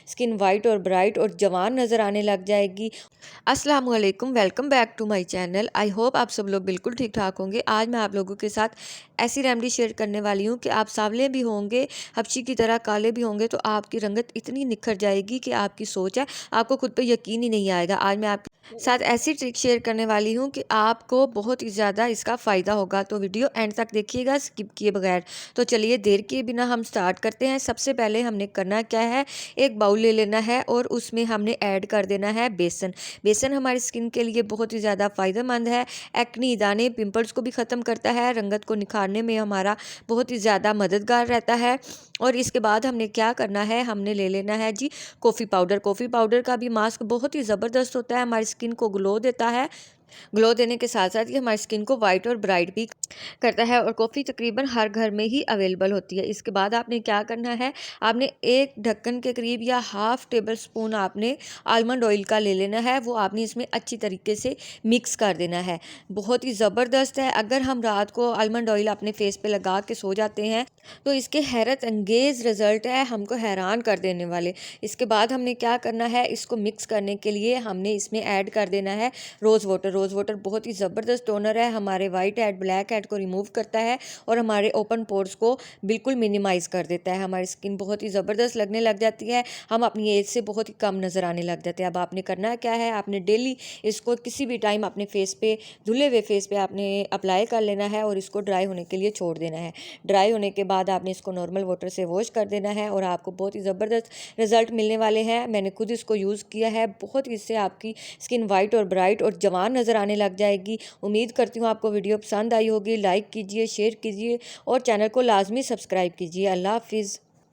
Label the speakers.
Speaker 1: Skin white और bright और जवान नज़र आने लग जाएगी। अस्सलाम वालेकुम, welcome back to my channel. I hope आप सब लोग बिल्कुल ठीक ठाक होंगे। आज मैं आप लोगों के साथ ऐसी रेमेडी शेयर करने वाली हूँ कि आप सांवले भी होंगे, हबशी की तरह काले भी होंगे तो आपकी रंगत इतनी निखर जाएगी कि आपकी सोच है, आपको खुद पे यकीन ही नहीं आएगा। आज मैं आपके साथ ऐसी ट्रिक शेयर करने वाली हूँ कि आपको बहुत ही ज़्यादा इसका फ़ायदा होगा, तो वीडियो एंड तक देखिएगा स्किप किए बगैर। तो चलिए देर किए बिना हम स्टार्ट करते हैं। सबसे पहले हमने करना क्या है, एक बाउल ले लेना है और उसमें हमने ऐड कर देना है बेसन। बेसन हमारी स्किन के लिए बहुत ही ज़्यादा फ़ायदेमंद है। एक्नी, दाने, पिंपल्स को भी ख़त्म करता है, रंगत को निखारने में हमारा बहुत ही ज़्यादा मददगार रहता है। और इसके बाद हमने क्या करना है, हमने ले लेना है जी कॉफ़ी पाउडर। कॉफ़ी पाउडर का भी मास्क बहुत ही ज़बरदस्त होता है, हमारी स्किन को ग्लो देता है। ग्लो देने के साथ साथ ये हमारी स्किन को वाइट और ब्राइट भी करता है और कॉफ़ी तकरीबन हर घर में ही अवेलेबल होती है। इसके बाद आपने क्या करना है, आपने एक ढक्कन के करीब या हाफ़ टेबल स्पून आपने आलमंड ऑयल का ले लेना है। वो आपने इसमें अच्छी तरीके से मिक्स कर देना है। बहुत ही ज़बरदस्त है। अगर हम रात को आलमंड ऑयल अपने फेस पे लगा के सो जाते हैं तो इसके हैरत अंगेज़ रिज़ल्ट है, हमको हैरान कर देने वाले। इसके बाद हमने क्या करना है, इसको मिक्स करने के लिए हमने इसमें ऐड कर देना है रोज़ वाटर। रोज़ वाटर बहुत ही ज़बरदस्त टोनर है, हमारे वाइट हेड, ब्लैक हेड को रिमूव करता है और हमारे ओपन पोर्स को बिल्कुल मिनिमाइज़ कर देता है। हमारी स्किन बहुत ही ज़बरदस्त लगने लग जाती है, हम अपनी एज से बहुत ही कम नज़र आने लग जाते हैं। अब आपने करना क्या है, आपने डेली इसको किसी भी टाइम अपने फेस पे, धुले हुए फेस पे आपने अप्लाई कर लेना है और इसको ड्राई होने के लिए छोड़ देना है। ड्राई होने के बाद आपने इसको नॉर्मल वाटर से वॉश कर देना है और आपको बहुत ही ज़बरदस्त रिज़ल्ट मिलने वाले हैं। मैंने खुद इसको यूज़ किया है, बहुत ही इससे आपकी स्किन वाइट और ब्राइट और जवान नज़र आने लग जाएगी। उम्मीद करती हूँ आपको वीडियो पसंद आई होगी। लाइक कीजिए, शेयर कीजिए और चैनल को लाजमी सब्सक्राइब कीजिए। अल्लाह हाफिज़।